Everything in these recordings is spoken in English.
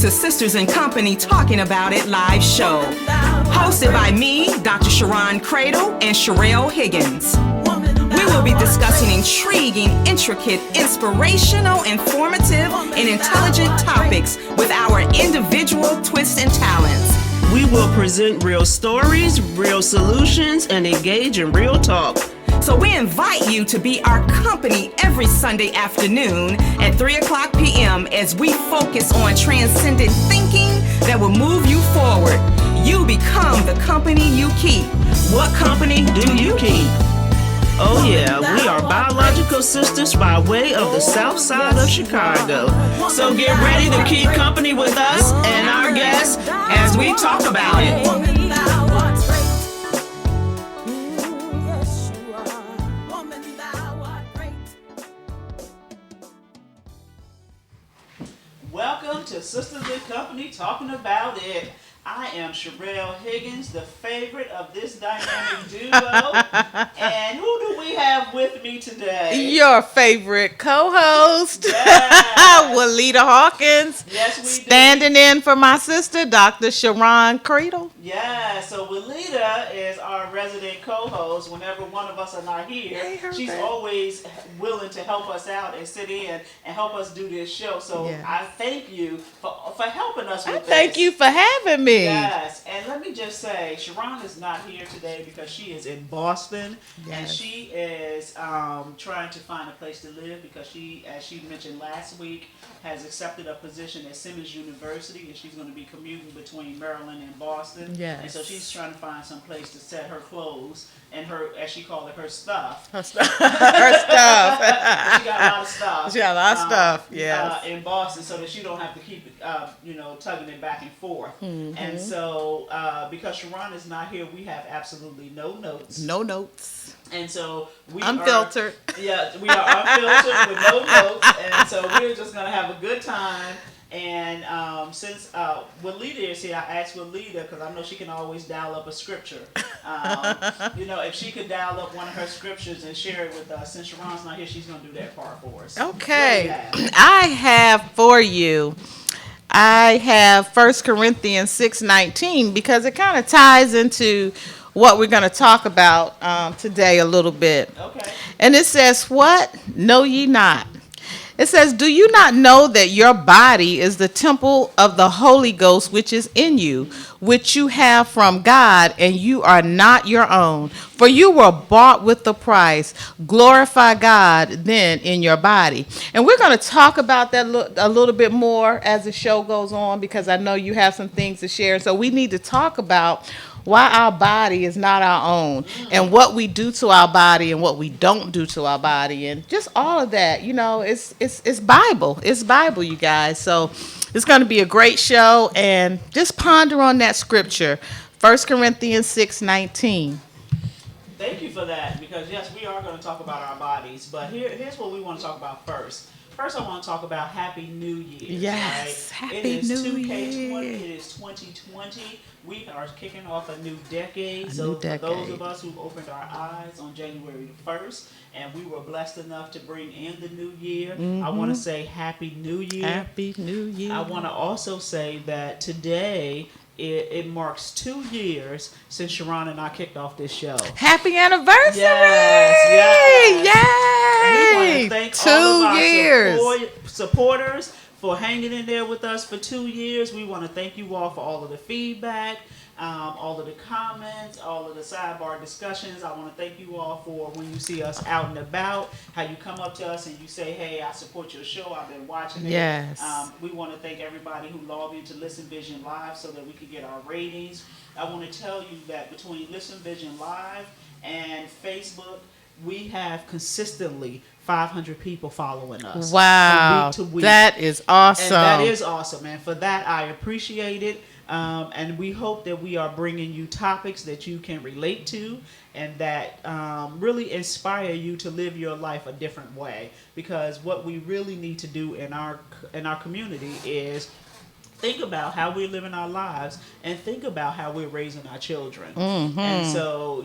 to Sisters in Company Talking About It live show. Hosted by me, Dr. Sharon Cradle and Sherelle Higgins. We will be discussing intriguing, intricate, inspirational, informative, and intelligent topics with our individual twists and talents. We will present real stories, real solutions, and engage in real talk. So we invite you to be our company every Sunday afternoon at 3 o'clock p.m. as we focus on transcendent thinking that will move you forward. You become the company you keep. What company do you keep? Oh yeah, we are biological sisters by way of the south side of Chicago. So get ready to keep company with us and our guests as we talk about it. Welcome to Sisters in Company Talking About It. I am Sherelle Higgins, the favorite of this dynamic duo. And who do we have with me today? Your favorite co-host, Yes. Walita Hawkins. Yes, we standing in for my sister, Dr. Sharon Cradle. Yeah, so Walita is our resident co-host. Whenever one of us are not here, she's always willing to help us out and sit in and help us do this show. So Yeah. I thank you for helping us with this. Thank you for having me. Yes, and let me just say, Sharon is not here today because she is in Boston, and she is trying to find a place to live because she, as she mentioned last week, has accepted a position at Simmons University, and she's going to be commuting between Maryland and Boston. Yes. And so she's trying to find some place to set her clothes and her, as she called it, her stuff. Her stuff. Her stuff. She got a lot of stuff. She got a lot of stuff, yes. In Boston, so that she don't have to keep it, tugging it back and forth. Mm-hmm. And so, because Sharon is not here, we have absolutely no notes. No notes. And so we Unfiltered. we are unfiltered with no notes, and so we're just gonna have a good time. And since Walita is here, I asked Walita because I know she can always dial up a scripture. If she could dial up one of her scriptures and share it with us. Since Sharon's not here, she's gonna do that part for us. Okay. I have for you. I have 1 Corinthians 6:19 because it kind of ties into what we're going to talk about today a little bit. Okay. And it says, what? Know ye not? It says, do you not know that your body is the temple of the Holy Ghost which is in you, which you have from God, and you are not your own? For you were bought with a price. Glorify God then in your body. And we're going to talk about that a little bit more as the show goes on, because I know you have some things to share. So we need to talk about why our body is not our own, and what we do to our body and what we don't do to our body, and just all of that. It's Bible. It's Bible, you guys. So it's going to be a great show, and just ponder on that scripture, 1 Corinthians 6:19. Thank you for that, because yes, we are going to talk about our bodies, but here's what we want to talk about first. First, I want to talk about Happy New Year. Yes, right? Happy New Year. Year. It is 2020. We are kicking off a new decade. For those of us who opened our eyes on January the 1st, and we were blessed enough to bring in the new year, I want to say Happy New Year. Happy New Year. I want to also say that today it marks 2 years since Sharon and I kicked off this show. Happy anniversary! Yes. Yay! We want to thank 2 all of years. our supporters for hanging in there with us for 2 years. We want to thank you all for all of the feedback, all of the comments, all of the sidebar discussions. I want to thank you all for when you see us out and about, how you come up to us and you say, hey, I support your show. I've been watching it. Yes. We want to thank everybody who logged into Listen Vision Live so that we could get our ratings. I want to tell you that between Listen Vision Live and Facebook, we have consistently 500 people following us. Wow. From week to week. That is awesome. And that is awesome. And for that, I appreciate it. And we hope that we are bringing you topics that you can relate to and that really inspire you to live your life a different way. Because what we really need to do in our community is think about how we're living our lives and think about how we're raising our children. Mm-hmm. And so,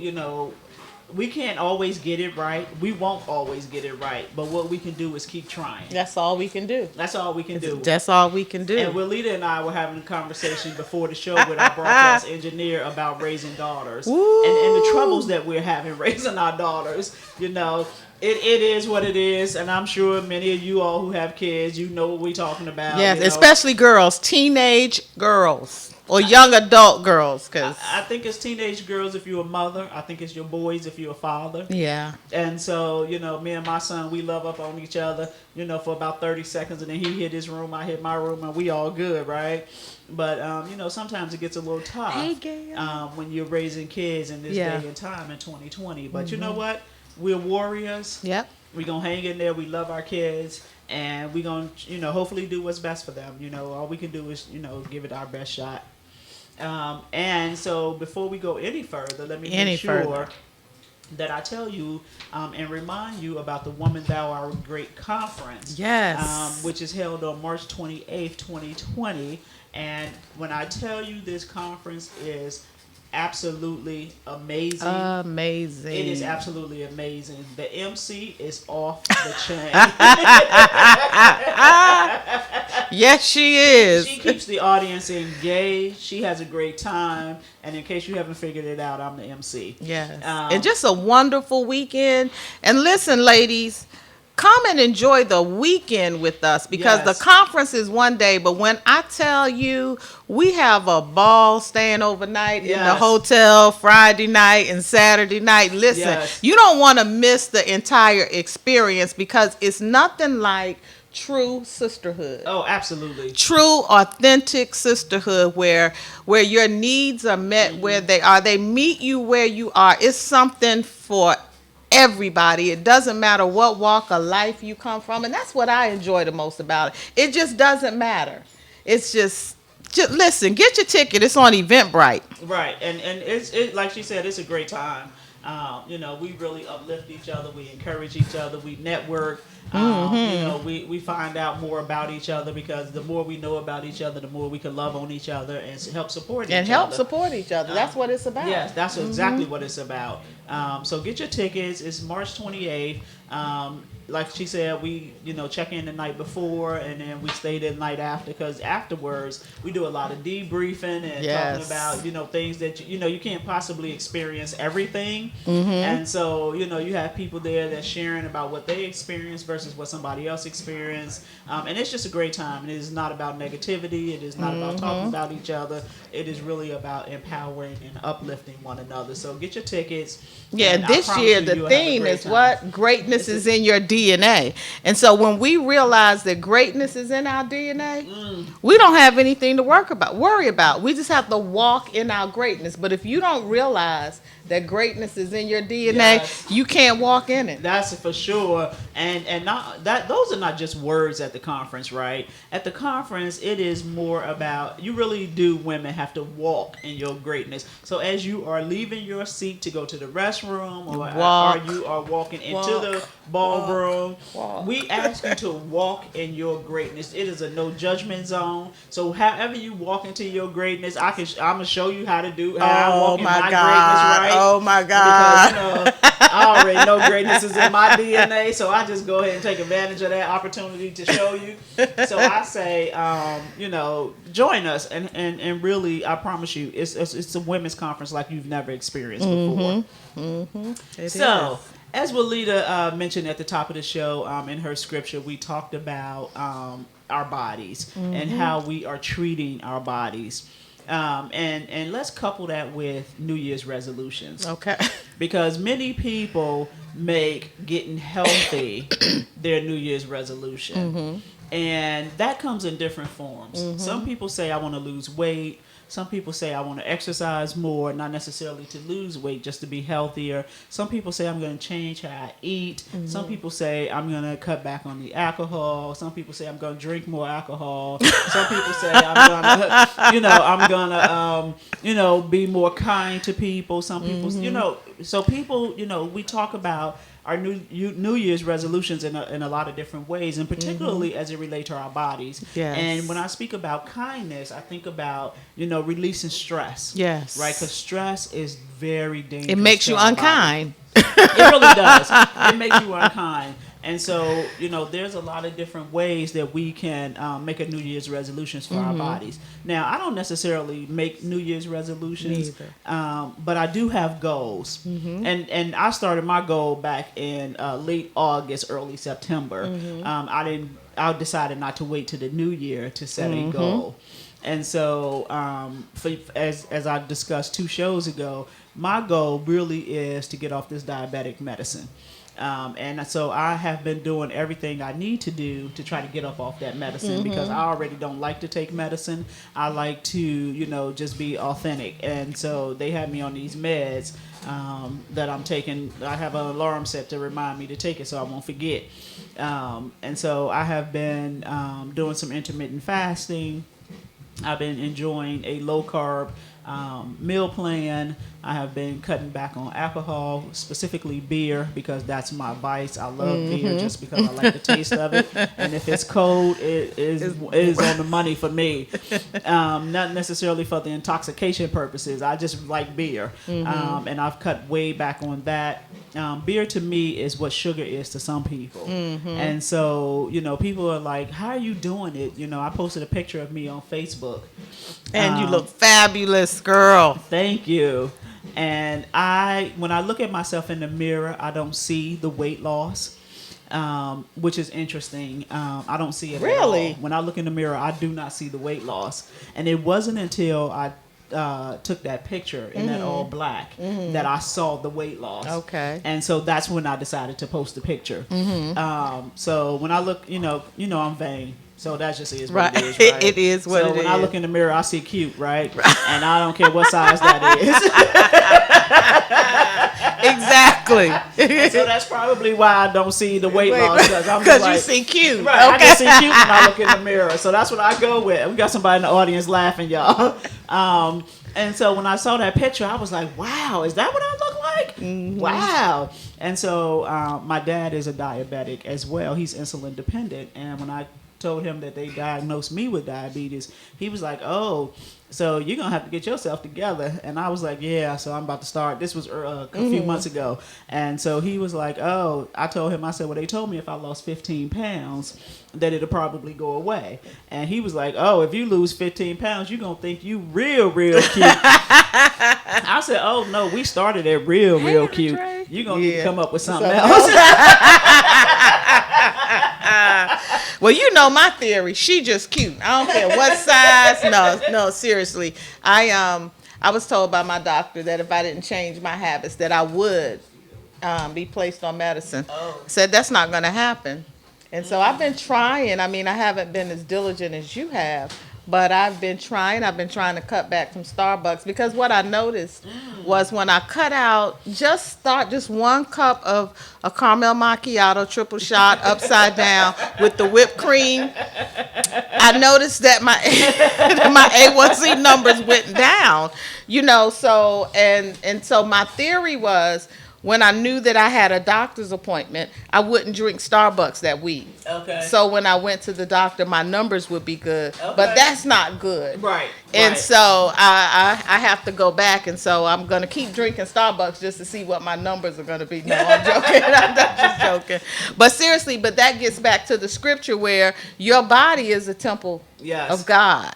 we can't always get it right. We won't always get it right. But what we can do is keep trying. That's all we can do. That's all we can do. That's all we can do. And Willita and I were having a conversation before the show with our broadcast engineer about raising daughters and the troubles that we're having raising our daughters. You know, it is what it is, and I'm sure many of you all who have kids, you know what we're talking about. Yes, you know. especially girls, teenage girls. Or young adult girls, because I think it's teenage girls if you're a mother. I think it's your boys if you're a father. yeah. And so, you know, me and my son, we love up on each other, you know, for about 30 seconds. And then he hit his room, I hit my room, and we all good, right? But, you know, sometimes it gets a little tough when you're raising kids in this day and time in 2020. But you know what? We're warriors. Yep. We're going to hang in there. We love our kids. And we're going to, you know, hopefully do what's best for them. You know, all we can do is, you know, give it our best shot. And so before we go any further, let me make sure that I tell you and remind you about the Woman Thou Art Great Conference. Yes. Which is held on March 28th, 2020. And when I tell you this conference is absolutely amazing. Amazing. It is absolutely amazing. The MC is off the chain. Yes, she is. She keeps the audience engaged. She has a great time. And in case you haven't figured it out, I'm the MC. Yes. And just a wonderful weekend. And listen, ladies, come and enjoy the weekend with us because the conference is one day. But when I tell you, we have a ball staying overnight in the hotel Friday night and Saturday night. Listen, you don't want to miss the entire experience because it's nothing like true sisterhood. Oh, absolutely. True, authentic sisterhood where your needs are met where they are. They meet you where you are. It's something for everybody. It doesn't matter what walk of life you come from, and that's what I enjoy the most about it. It just doesn't matter. It's just listen, get your ticket. It's on Eventbrite. Right, and it's like she said, it's a great time. You know, we really uplift each other. We encourage each other. We network. You know, we find out more about each other because the more we know about each other, the more we can love on each other and help support each other. That's what it's about. Yes, that's exactly what it's about. So get your tickets. It's March 28th. Like she said, we, you know, check in the night before and then we stay the night after because afterwards we do a lot of debriefing and talking about, you know, things that, you know, you can't possibly experience everything. And so, you know, you have people there that's sharing about what they experienced versus what somebody else experienced. And it's just a great time. It is not about negativity. It is not about talking about each other. It is really about empowering and uplifting one another. So get your tickets. Yeah, this year the theme is what? Greatness is in your DNA. And so when we realize that greatness is in our DNA, we don't have anything to worry about. We just have to walk in our greatness. But if you don't realize that greatness is in your DNA, you can't walk in it. That's for sure. And not that those are not just words at the conference, right? At the conference, it is more about you really do women have to walk in your greatness. So as you are leaving your seat to go to the restroom or you are walking into the ballroom, we ask you to walk in your greatness. It is a no judgment zone. So however you walk into your greatness, I'm gonna show you how to do how I walk in my greatness, right? Oh my God. Because, you know, I already know greatness is in my DNA, so I just go ahead and take advantage of that opportunity to show you. So I say, you know, join us, and really, I promise you, it's a women's conference like you've never experienced before. So, as Willita mentioned at the top of the show, in her scripture, we talked about our bodies and how we are treating our bodies. And let's couple that with New Year's resolutions. Okay. Because many people make getting healthy their New Year's resolution. And that comes in different forms. Some people say, I want to lose weight. Some people say, I want to exercise more, not necessarily to lose weight, just to be healthier. Some people say, I'm going to change how I eat. Some people say, I'm going to cut back on the alcohol. Some people say, I'm going to drink more alcohol. Some people say, I'm going to, be more kind to people. Some people, so people, we talk about our New Year's resolutions in a lot of different ways, and particularly as it relates to our bodies. Yes. And when I speak about kindness, I think about, releasing stress. Yes. Right? Because stress is very dangerous. It makes you unkind. It really does. It makes you unkind. And so, there's a lot of different ways that we can make a New Year's resolutions for our bodies. Now, I don't necessarily make New Year's resolutions, but I do have goals. And I started my goal back in late August, early September. I decided not to wait to the new year to set a goal. And so, as I discussed 2 shows ago, my goal really is to get off this diabetic medicine. And so I have been doing everything I need to do to try to get up off that medicine because I already don't like to take medicine. I like to, just be authentic. And so they have me on these meds that I'm taking. I have an alarm set to remind me to take it so I won't forget. And so I have been doing some intermittent fasting. I've been enjoying a low-carb meal plan. I have been cutting back on alcohol, specifically beer, because that's my vice. I love beer just because I like the taste of it. And if it's cold, it is on the money for me. Not necessarily for the intoxication purposes. I just like beer. And I've cut way back on that. Beer to me is what sugar is to some people. And so, people are like, how are you doing it? I posted a picture of me on Facebook. And you look fabulous, girl. Thank you. And when I look at myself in the mirror, I don't see the weight loss, which is interesting. I don't see it at all. When I look in the mirror, I do not see the weight loss. And it wasn't until I took that picture in that all black that I saw the weight loss. Okay. And so that's when I decided to post the picture. So when I look, I'm vain. So that just is what it is, right? It is what it is. So when I look in the mirror, I see cute, right? And I don't care what size that is. Exactly. And so that's probably why I don't see the weight loss. Because you see cute. Right, okay. I just see cute when I look in the mirror. So that's what I go with. We got somebody in the audience laughing, y'all. And so when I saw that picture, I was like, wow, is that what I look like? Wow. And so my dad is a diabetic as well. He's insulin dependent. And when I told him that they diagnosed me with diabetes, he was like, oh, so you're gonna have to get yourself together. And I was like, yeah, so I'm about to start. This was a few months ago. And so he was like, oh, I told him, I said, well, they told me if I lost 15 pounds that it'll probably go away. And he was like, oh, if you lose 15 pounds, you're gonna think you real cute. I said, oh no, we started at real cute. You're gonna need to come up with something else. Well, my theory. She just cute. I don't care what size. No, seriously. I was told by my doctor that if I didn't change my habits, that I would be placed on medicine. Said that's not going to happen. And so I've been trying. I mean, I haven't been as diligent as you have, but I've been trying. I've been trying to cut back from Starbucks because what I noticed was when I cut out just 1 cup of a caramel macchiato triple shot upside down with the whipped cream, I noticed that my A1C numbers went down. So and so my theory was, when I knew that I had a doctor's appointment, I wouldn't drink Starbucks that week. Okay. So when I went to the doctor, my numbers would be good. Okay. But that's not good. Right. And so I have to go back, and so I'm going to keep drinking Starbucks just to see what my numbers are going to be. No, I'm joking. I'm just joking. But seriously, that gets back to the scripture where your body is a temple of God,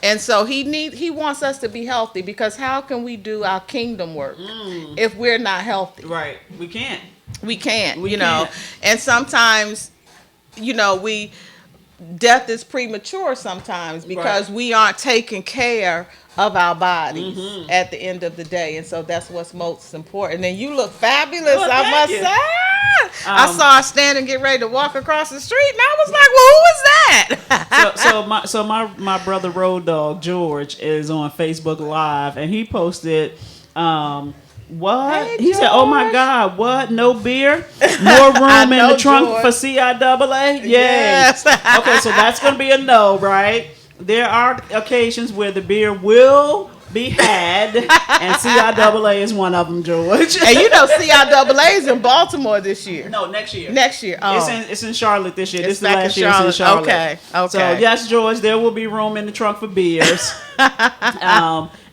and so he wants us to be healthy, because how can we do our kingdom work if we're not healthy? Right. We can't. And sometimes, death is premature sometimes because we aren't taking care of our bodies at the end of the day. And so that's what's most important. And you look fabulous, I must say. I saw her stand and get ready to walk across the street, and I was like, well, who is that? so my brother Road Dog George is on Facebook Live, and he posted what? Hey, he said, oh my God, what? No beer? More room in the trunk George. For CIAA? Yay. Yes. Okay, so that's going to be a no, right? There are occasions where the beer will be had, and CIAA is one of them, George. And CIAA is in Baltimore this year. No, next year. Oh. It's in Charlotte this year. This is the last year it's in Charlotte. Okay. So yes, George, there will be room in the trunk for beers.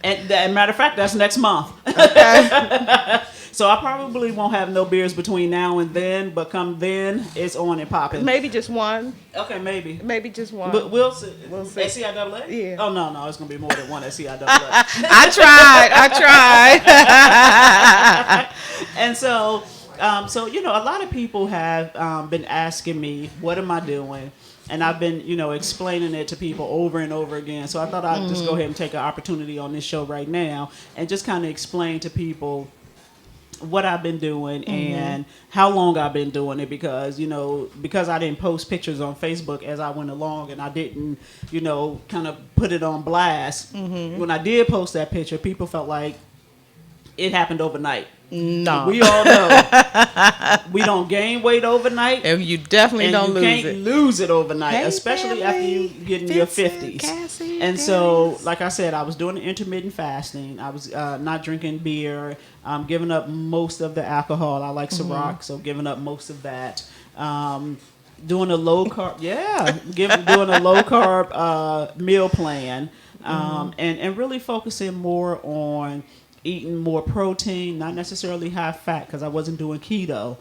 And matter of fact, that's next month. Okay. So I probably won't have no beers between now and then, but come then, it's on and popping. Maybe just one. Okay, maybe. Maybe just one. But we'll see. We'll see. SCIAA? Yeah. Oh, no, it's going to be more than one SCIAA. I tried. And so, a lot of people have been asking me, what am I doing? And I've been, explaining it to people over and over again. So I thought I'd just go ahead and take an opportunity on this show right now and just kind of explain to people what I've been doing and how long I've been doing it, because I didn't post pictures on Facebook as I went along, and I didn't kind of put it on blast. When I did post that picture, people felt like it happened overnight. No. We all know we don't gain weight overnight, and you definitely don't lose it. You can't lose it overnight, Hey, especially after you get in your 50s. And so, like I said, I was doing intermittent fasting. I was not drinking beer, giving up most of the alcohol. I like Ciroc, so giving up most of that. Doing a low carb, doing a low carb meal plan, and really focusing more on eating more protein, not necessarily high fat, because I wasn't doing keto,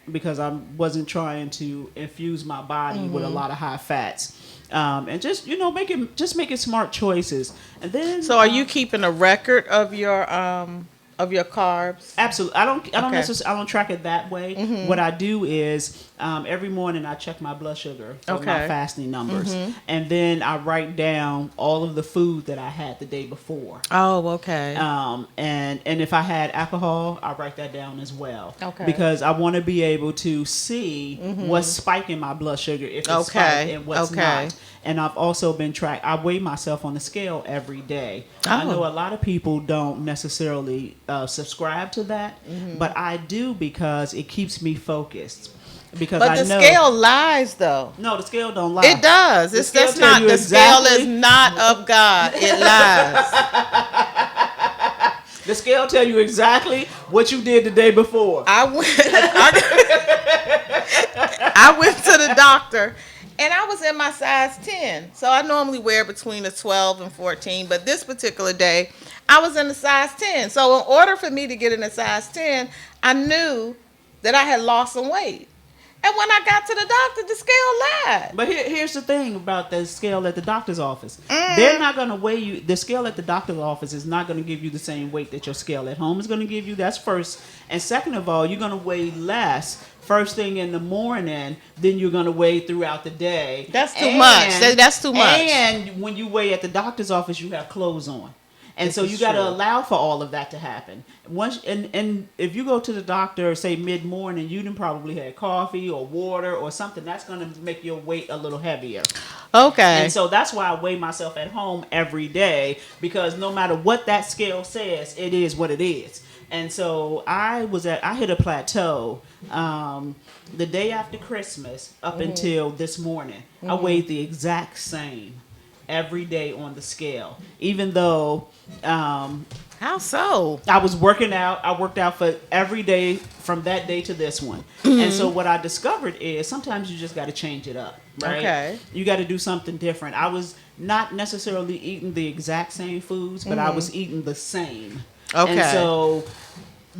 because I wasn't trying to infuse my body with a lot of high fats, and just making smart choices. And then, so are you keeping a record of your carbs? Absolutely. I don't track it that way. What I do is every morning I check my blood sugar for my fasting numbers, and then I write down all of the food that I had the day before. Oh, okay. And if I had alcohol, I write that down as well. Okay. Because I want to be able to see what's spiking my blood sugar, if it's spiked, and what's not. And I've also been I weigh myself on the scale every day. I know a lot of people don't necessarily subscribe to that, but I do, because it keeps me focused. Because but I know the scale lies, though. No, the scale don't lie. It does. The scale is not of God. It lies. The scale tell you exactly what you did the day before. I went to the doctor, and I was in my size 10. So I normally wear between a 12 and 14, but this particular day, I was in a size 10. So in order for me to get in a size 10, I knew that I had lost some weight. And when I got to the doctor, the scale lied. But here's the thing about the scale at the doctor's office. They're not going to weigh you. The scale at the doctor's office is not going to give you the same weight that your scale at home is going to give you. That's first. And second of all, you're going to weigh less first thing in the morning than you're going to weigh throughout the day. That's too much. That's too much. And when you weigh at the doctor's office, you have clothes on. And so you got to allow for all of that to happen. And if you go to the doctor, say mid-morning, you done probably had coffee or water or something, that's going to make your weight a little heavier. Okay. And so that's why I weigh myself at home every day, because no matter what that scale says, it is what it is. And so I hit a plateau the day after Christmas up until this morning. I weighed the exact same every day on the scale, even though how so? I was working out. I worked out for every day from that day to this one. And so what I discovered is sometimes you just got to change it up, right? Okay. You got to do something different. I was not necessarily eating the exact same foods, but I was eating the same. Okay. And so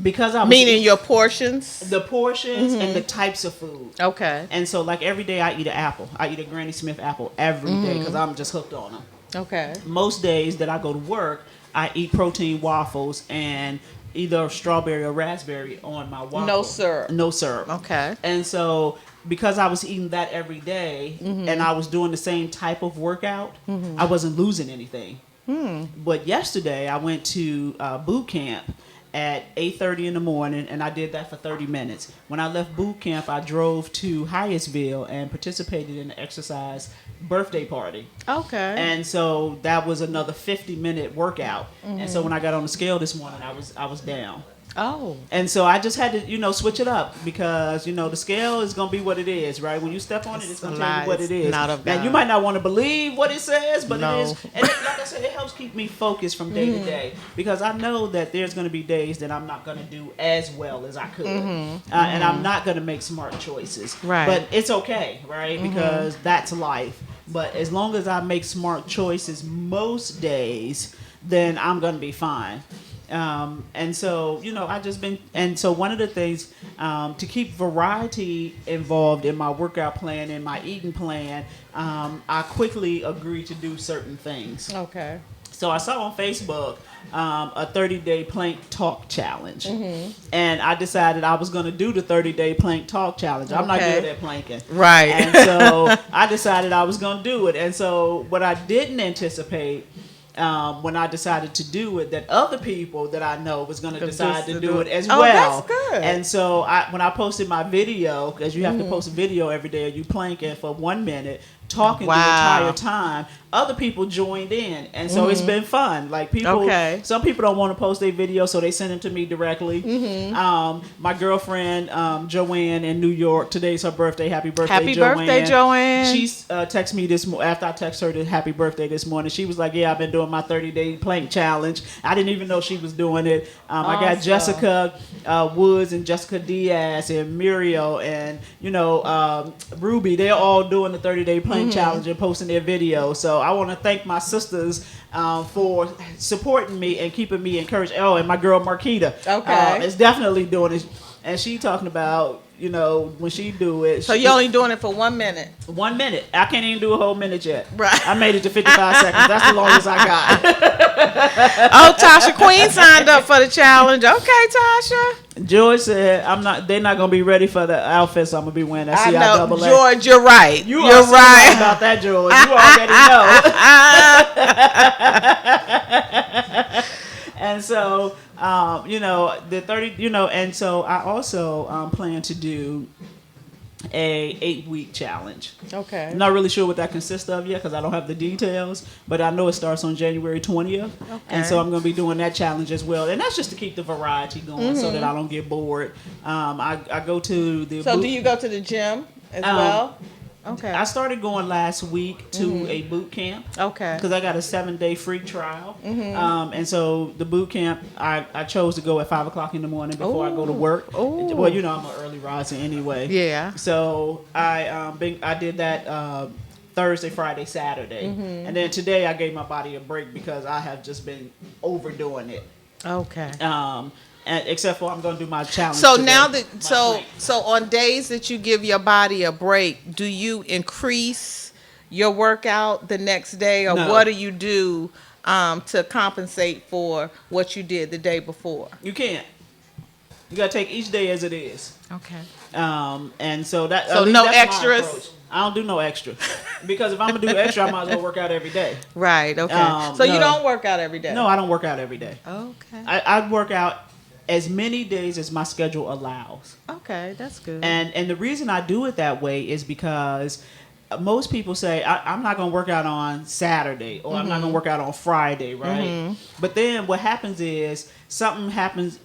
because I was meaning your portions? The portions and the types of food. Okay. And so like every day I eat an apple. I eat a Granny Smith apple every day because I'm just hooked on them. Okay. Most days that I go to work, I eat protein waffles and either strawberry or raspberry on my waffle. No syrup. No syrup. Okay. And so because I was eating that every day and I was doing the same type of workout, I wasn't losing anything. But yesterday I went to boot camp at 8:30 in the morning, and I did that for 30 minutes. When I left boot camp, I drove to Hyattsville and participated in the exercise birthday party. Okay. And so that was another 50-minute workout. And so when I got on the scale this morning, I was down. Oh. And so I just had to, switch it up because, the scale is going to be what it is, right? When you step on it, it's going to tell you what it is. Not of God. Now, you might not want to believe what it says, but it is. And like I said, it helps keep me focused from day to day because I know that there's going to be days that I'm not going to do as well as I could. And I'm not going to make smart choices. Right. But it's okay, right? Because that's life. But as long as I make smart choices most days, then I'm going to be fine. And so, I just been, and so one of the things to keep variety involved in my workout plan and my eating plan, I quickly agreed to do certain things. Okay. So I saw on Facebook a 30-day plank talk challenge, and I decided I was going to do the 30-day plank talk challenge. I'm not good at planking, right? And so I decided I was going to do it. And so what I didn't anticipate when I decided to do it, that other people that I know was going to decide to do it as well. That's good. And so when I posted my video, because you have to post a video every day, you planking for 1 minute, talking the entire time, other people joined in, and so it's been fun. Like some people don't want to post their video, so they send them to me directly. My girlfriend Joanne in New York, today's her birthday. Happy birthday, Joanne! Happy birthday, Joanne! She texted me this after I texted her the happy birthday this morning. She was like, "Yeah, I've been doing my 30-day plank challenge." I didn't even know she was doing it. I got Jessica Woods and Jessica Diaz and Muriel and Ruby. They're all doing the 30-day plank challenge and posting their videos. So I want to thank my sisters for supporting me and keeping me encouraged. Oh, and my girl Marquita is definitely doing it. And she talking about, when she do it. So you're only doing it for 1 minute? 1 minute. I can't even do a whole minute yet. Right. I made it to 55 seconds. That's the longest I got. Oh, Tasha Queen signed up for the challenge. Okay, Tasha. George said, they're not going to be ready for the outfits I'm going to be wearing. I know, George, you're right. You're right about that, George. You already know. And so, the 30, and so I also plan to do a 8-week challenge. Okay. I'm not really sure what that consists of yet because I don't have the details, but I know it starts on January 20th. Okay. And so I'm going to be doing that challenge as well. And that's just to keep the variety going so that I don't get bored. I go to the... So do you go to the gym as well? Okay. I started going last week to a boot camp. Okay. Because I got a 7-day free trial. And so the boot camp, I chose to go at 5 o'clock in the morning before I go to work. Well, I'm an early riser anyway. Yeah. So I did that Thursday, Friday, Saturday. And then today I gave my body a break because I have just been overdoing it. Okay. Except for I'm going to do my challenge. So today, now that so on days that you give your body a break, do you increase your workout the next day, or what do you do to compensate for what you did the day before? You can't. You got to take each day as it is. Okay. And so that no extras. I don't do no extra because if I'm gonna do extra, I might as well work out every day. Right. Okay. So you don't work out every day. No, I don't work out every day. Okay. I work out as many days as my schedule allows. Okay, that's good. And the reason I do it that way is because most people say I'm not going to work out on Saturday or I'm not going to work out on Friday, right? But then what happens is something happens.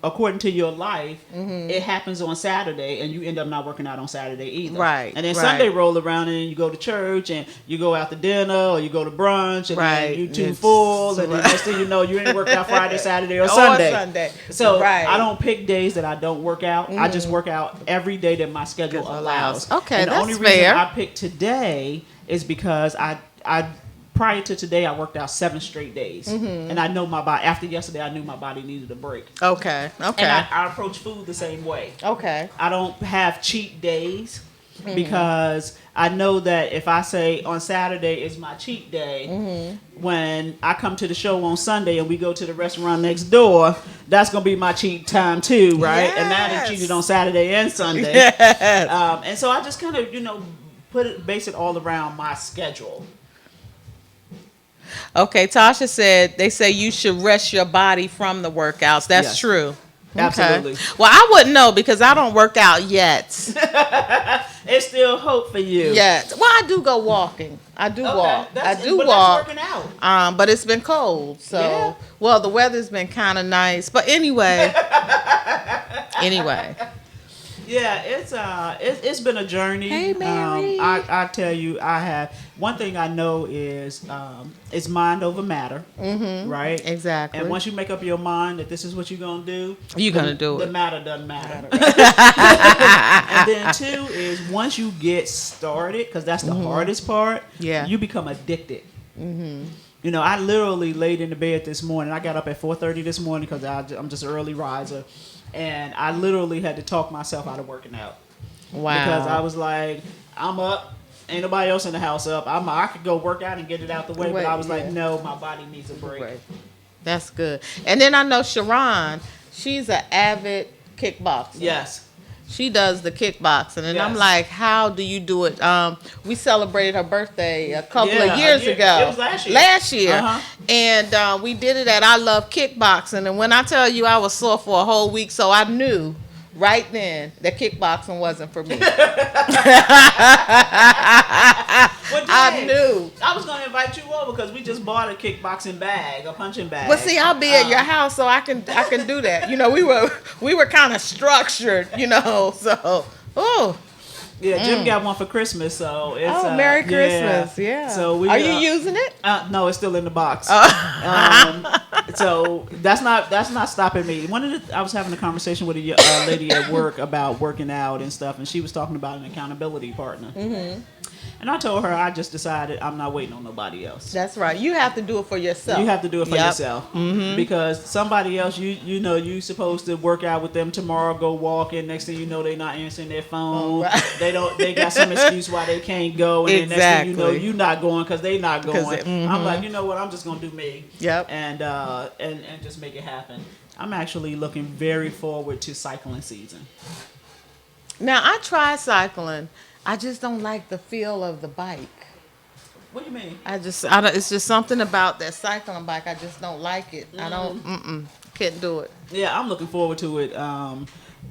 According to your life, it happens on Saturday, and you end up not working out on Saturday either. Right. And then Sunday roll around, and you go to church, and you go out to dinner, or you go to brunch, and then you too full, and then next thing you know, you ain't worked out Friday, Saturday, or Sunday. So I don't pick days that I don't work out. I just work out every day that my schedule allows. Okay, and the that's only fair. reason I picked today is because I prior to today, I worked out 7 straight days, and I know my body. After yesterday, I knew my body needed a break. Okay. And I approach food the same way. Okay. I don't have cheat days because I know that if I say on Saturday is my cheat day, when I come to the show on Sunday and we go to the restaurant next door, that's gonna be my cheat time too, right? Yes. And now they cheated on Saturday and Sunday. Yes. And so I just kind of base it all around my schedule. Okay, Tasha said they say you should rest your body from the workouts. That's true. Absolutely. Okay. Well, I wouldn't know because I don't work out yet. It's still hope for you. Yes. Well, I do go walking. I do walk. I do walk. That's working out. But it's been cold. So, well, the weather's been kind of nice. But anyway. Yeah, it's been a journey. Hey, Mary. I tell you, I have one thing I know is it's mind over matter, right? Exactly. And once you make up your mind that this is what you're gonna do, you're gonna do it. The matter doesn't matter. And then 2 is once you get started, because that's the hardest part. Yeah. You become addicted. I literally laid in the bed this morning. I got up at 4:30 this morning because I'm just an early riser, and I literally had to talk myself out of working out. Wow. Because I was like, I'm up. Ain't nobody else in the house up. I could go work out and get it out the way, but I was like, no, my body needs a break. Right. That's good. And then I know Sharon, she's an avid kickboxer. Yes. She does the kickboxing, and Yes. I'm like, how do you do it? We celebrated her birthday a couple of years ago. It was last year. Uh-huh. And we did it at I Love Kickboxing. And when I tell you I was sore for a whole week, so I knew right then that kickboxing wasn't for me. I knew. I was gonna invite you over because we just bought a kickboxing bag, a punching bag. But see, I'll be at your house, so I can do that. We were kind of structured, So, yeah, Jim got one for Christmas, so it's Merry Christmas! Yeah. So are you using it? No, it's still in the box. So that's not stopping me. I was having a conversation with a lady at work about working out and stuff, and she was talking about an accountability partner. Mm-hmm. And I told her I just decided I'm not waiting on nobody else. That's right. You have to do it for yourself. You have to do it for yourself. Mm-hmm. Because somebody else, you supposed to work out with them tomorrow, go walking. Next thing you know, they're not answering their phone. Right. They got some excuse why they can't go. And exactly. then next thing you know, you're not going because they not going. Mm-hmm. I'm like, you know what? I'm just going to do me. Yep. And just make it happen. I'm actually looking very forward to cycling season. Now, I tried cycling. I just don't like the feel of the bike. What do you mean? It's just something about that cycling bike. I just don't like it. Mm-hmm. Can't do it. Yeah, I'm looking forward to it.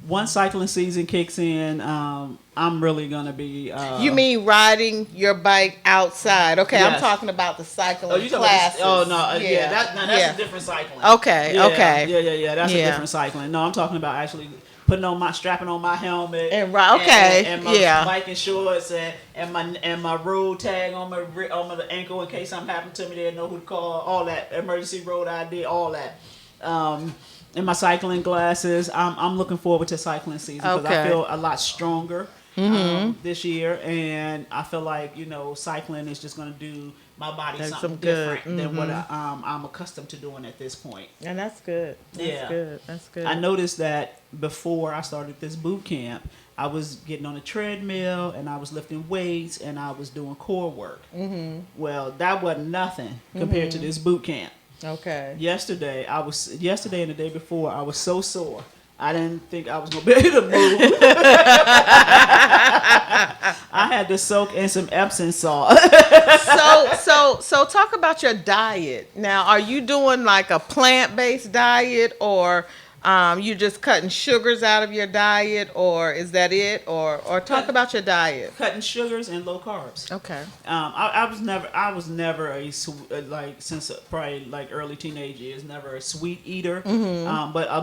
Once cycling season kicks in, I'm really gonna be. You mean riding your bike outside? Okay, yes. I'm talking about the cycling you classes. Oh no, that's a different cycling. Okay, okay. Yeah, that's a different cycling. No, I'm talking about actually strapping on my helmet and my biking shorts and my road tag on my ankle in case something happened to me. They know who to call. All that emergency road ID, all that. And my cycling glasses. I'm looking forward to cycling season because I feel a lot stronger this year, and I feel like cycling is just going to do my body something different than what I'm accustomed to doing at this point. And that's good. That's good. I noticed that before I started this boot camp, I was getting on a treadmill and I was lifting weights and I was doing core work. Mm-hmm. Well, that wasn't nothing compared to this boot camp. Okay. Yesterday and the day before, I was so sore. I didn't think I was going to be able to move. I had to soak in some Epsom salt. So talk about your diet. Now, are you doing like a plant-based diet, or you just cutting sugars out of your diet, or is that it? Or talk about your diet. Cutting sugars and low carbs. Okay. I was never since probably like early teenage years, never a sweet eater. Mm-hmm. But a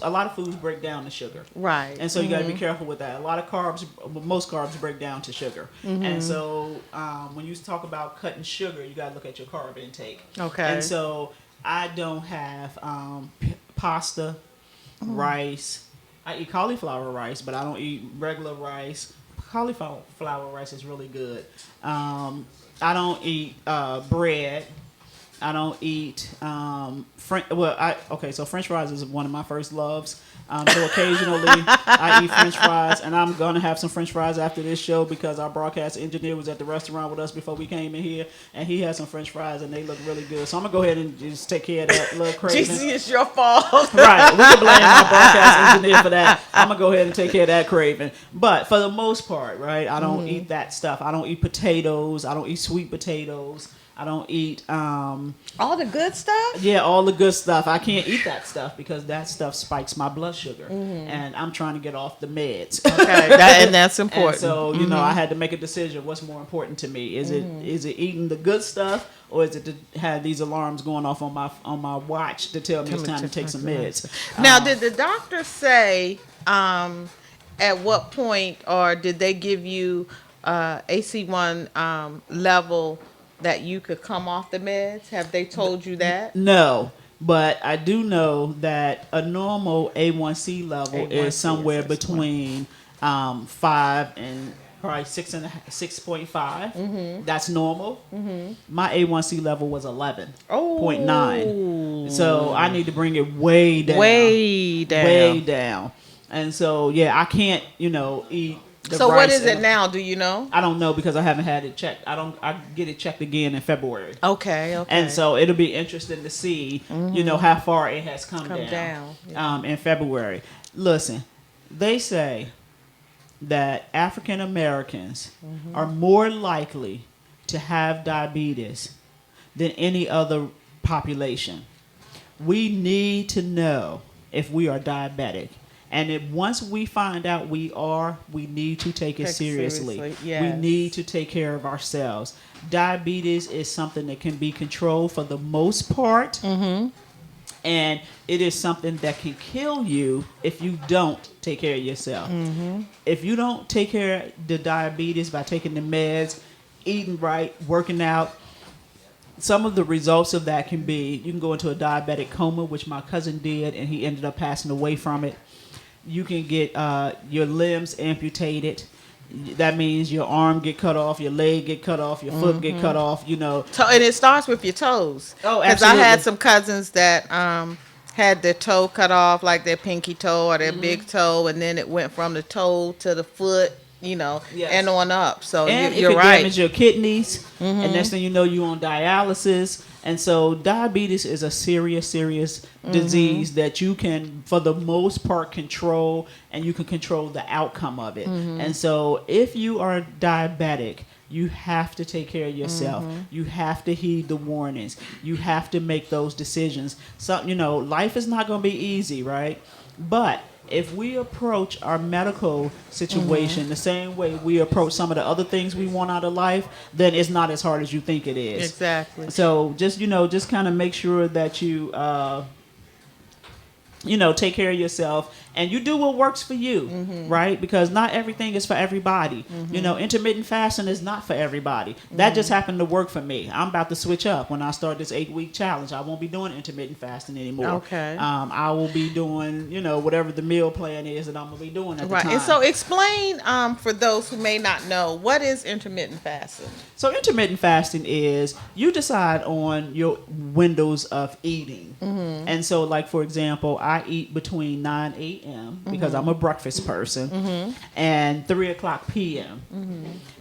lot of foods break down to sugar. Right. And so you got to be careful with that. Most carbs break down to sugar. Mm-hmm. And so when you talk about cutting sugar, you got to look at your carb intake. Okay. And so I don't have pasta. Rice. I eat cauliflower rice, but I don't eat regular rice. Cauliflower rice is really good. I don't eat bread. I don't eat so French fries is one of my first loves. So occasionally I eat French fries, and I'm gonna have some French fries after this show because our broadcast engineer was at the restaurant with us before we came in here, and he had some French fries and they look really good. So I'm gonna go ahead and just take care of that little craving. Jesus, it's your fault. Right, we can blame our broadcast engineer for that. I'm gonna go ahead and take care of that craving. But for the most part, right, I don't eat that stuff. I don't eat potatoes. I don't eat sweet potatoes. I don't eat all the good stuff. Yeah, all the good stuff. I can't eat that stuff because that stuff spikes my blood sugar, and I'm trying to get off the meds. Okay, and that's important. And so I had to make a decision. What's more important to me? Is it eating the good stuff, or is it to have these alarms going off on my watch to tell me it's time to take some meds? Now, did the doctor say at what point, or did they give you AC1 level that you could come off the meds? Have they told you that? No, but I do know that a normal A1C level is somewhere between 5 and probably 6.5. That's normal. My A1C level was 11.9. So I need to bring it way down. Way down. Way down. And so, yeah, I can't, eat the So rice what is it and- now? Do you know? I don't know because I haven't had it checked. I get it checked again in February. Okay. And so it'll be interesting to see, how far it has come down. Yeah. In February. Listen, they say that African Americans are more likely to have diabetes than any other population. We need to know if we are diabetic. And once we find out we are, we need to take it seriously. Yes. We need to take care of ourselves. Diabetes is something that can be controlled for the most part. And it is something that can kill you if you don't take care of yourself. If you don't take care of the diabetes by taking the meds, eating right, working out, some of the results of that can be you can go into a diabetic coma, which my cousin did, and he ended up passing away from it. You can get your limbs amputated. That means your arm get cut off, your leg get cut off, your foot get cut off, And it starts with your toes. Oh, Because I absolutely. had some cousins that had their toe cut off, like their pinky toe or their big toe, and then it went from the toe to the foot, Yes. and on up. So And you're it could right. damage your kidneys, and next thing you know, you're on dialysis. And so diabetes is a serious disease that you can, for the most part, control, and you can control the outcome of it. And so if you are diabetic, you have to take care of yourself. You have to heed the warnings. You have to make those decisions. So, life is not going to be easy, right? But if we approach our medical situation the same way we approach some of the other things we want out of life, then it's not as hard as you think it is. Exactly. So just kind of make sure that you, take care of yourself and you do what works for you, right? Because not everything is for everybody. Intermittent fasting is not for everybody. That just happened to work for me. I'm about to switch up when I start this 8-week challenge. I won't be doing intermittent fasting anymore. Okay. I will be doing, whatever the meal plan is that I'm going to be doing at the Right. time. And so explain for those who may not know, what is intermittent fasting? So intermittent fasting is you decide on your windows of eating. And so, like, for example, I eat between 9 a.m. because I'm a breakfast person and 3 o'clock p.m.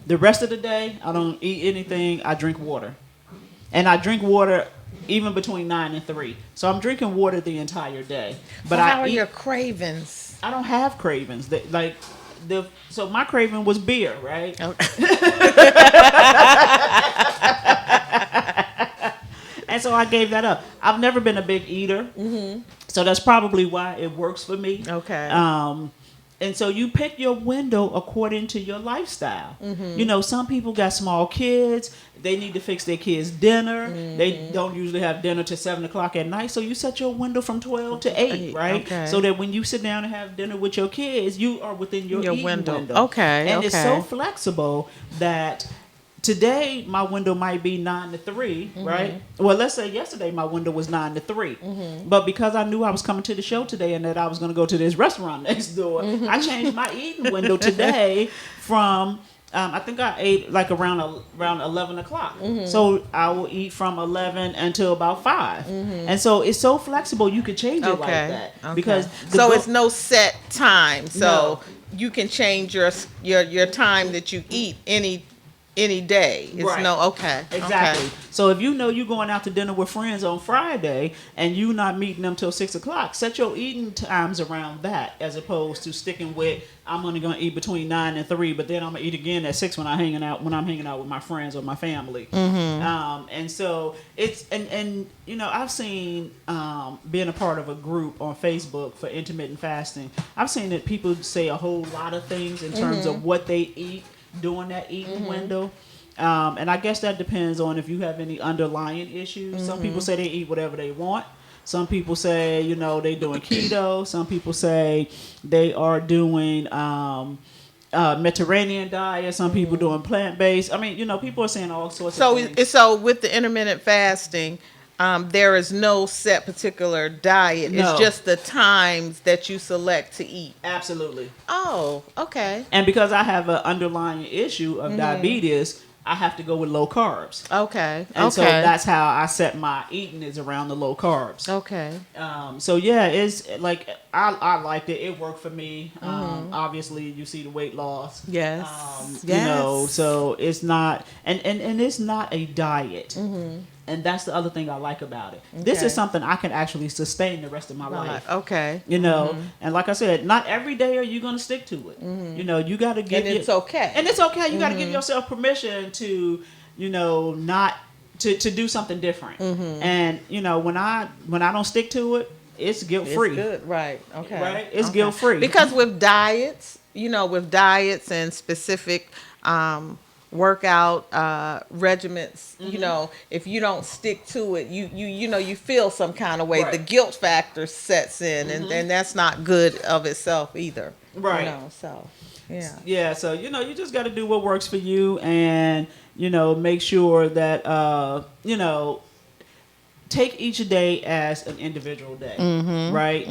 The rest of the day, I don't eat anything. I drink water. And I drink water even between 9 and 3. So I'm drinking water the entire day. But How are your cravings? I don't have cravings. So my craving was beer, right? Okay. And so I gave that up. I've never been a big eater, so that's probably why it works for me. Okay. And so you pick your window according to your lifestyle. Some people got small kids. They need to fix their kids' dinner. They don't usually have dinner till 7 o'clock at night. So you set your window from 12 to 8, right? Okay. So that when you sit down and have dinner with your kids, you are within your eating window. Okay. And it's so flexible that today my window might be 9 to 3, right? Well, let's say yesterday my window was 9 to 3. But because I knew I was coming to the show today and that I was going to go to this restaurant next door, I changed my eating window today from I think I ate like around 11 o'clock. So I will eat from 11 until about 5. And so it's so flexible you can change it like that. Okay. Because it's no set time. So No. you can change your time that you eat any day. It's Right. okay. Exactly. Okay. So if you're going out to dinner with friends on Friday and you not meeting them till 6 o'clock, set your eating times around that as opposed to sticking with I'm only going to eat between 9 and 3, but then I'm going to eat again at 6 when I'm hanging out with my friends or my family. And so it's and I've seen being a part of a group on Facebook for intermittent fasting. I've seen that people say a whole lot of things in terms of what they eat during that eating window. And I guess that depends on if you have any underlying issues. Some people say they eat whatever they want. Some people say, they doing keto. Some people say they are doing Mediterranean diet. Some people doing plant-based. I mean, people are saying all sorts of things. So with the intermittent fasting, there is no set particular diet. No. It's just the times that you select to eat. Absolutely. Oh, okay. And because I have an underlying issue of diabetes, I have to go with low carbs. Okay. And so that's how I set my eating, is around the low carbs. Okay. So yeah, it's like I liked it. It worked for me. Obviously, you see the weight loss. Yes. You know, so it's not, and it's not a diet. And that's the other thing I like about it. This is something I can actually sustain the rest of my life. Okay. You know, and like I said, not every day are you going to stick to it. You know, you got to give And it's okay. And it's okay. You got to give yourself permission to, you know, not to do something different. And you know, when I don't stick to it, it's guilt free. It's good. Right. Okay. Right? It's guilt free. Because with diets, and specific workout regiments, you know, if you don't stick to it, you feel some kind of way. Right. The guilt factor sets in, and that's not good of itself either. Right. You know, so yeah. Yeah, so you know, you just got to do what works for you, and you know, make sure that you know, take each day as an individual day, right?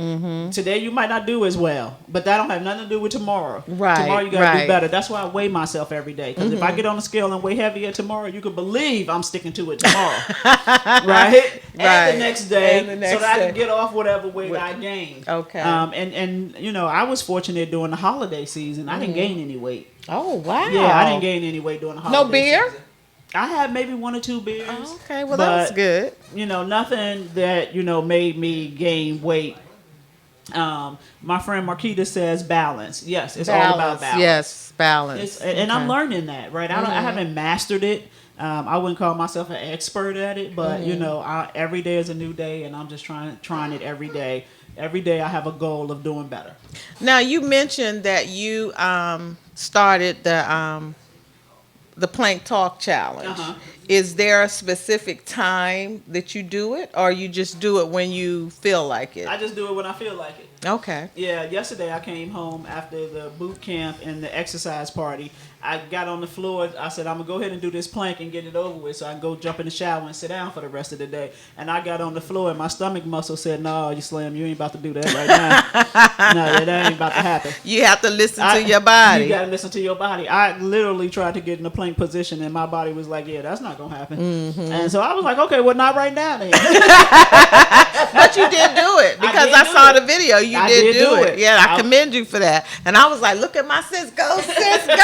Today you might not do as well, but that don't have nothing to do with tomorrow. Right, Tomorrow you gotta do right. better. That's why I weigh myself every day, because if I get on the scale and weigh heavier tomorrow, you can believe I'm sticking to it tomorrow, right? And the next day, And the next so that I day. can get off whatever weight I gained. Okay. And you know, I was fortunate during the holiday season. I didn't gain any weight. Oh wow. Yeah, I didn't gain any weight during the holiday No beer? season. I had maybe 1 or 2 beers. Oh, okay, well that's good. You know, nothing that, you know, made me gain weight. My friend Marquita says balance. Yes, it's all about balance. Yes, balance. And I'm learning that, right? I haven't mastered it. I wouldn't call myself an expert at it, but you know, every day is a new day, and I'm just trying it every day. Every day I have a goal of doing better. Now you mentioned that you started the Plank Talk Challenge. Is there a specific time that you do it, or you just do it when you feel like it? I just do it when I feel like it. Okay. Yeah, yesterday I came home after the boot camp and the exercise party. I got on the floor. I said, I'm going to go ahead and do this plank and get it over with so I can go jump in the shower and sit down for the rest of the day. And I got on the floor and my stomach muscle said, no, you Slim, you ain't about to do that right now. No, that ain't about to happen. You have to listen to your body. You got to listen to your body. I literally tried to get in the plank position and my body was like, yeah, that's not going to happen. And so I was like, okay, well, not right now then. But you did do it because I saw the video. You did do it. Yeah, I commend you for that. And I was like, look at my sis go, sis go.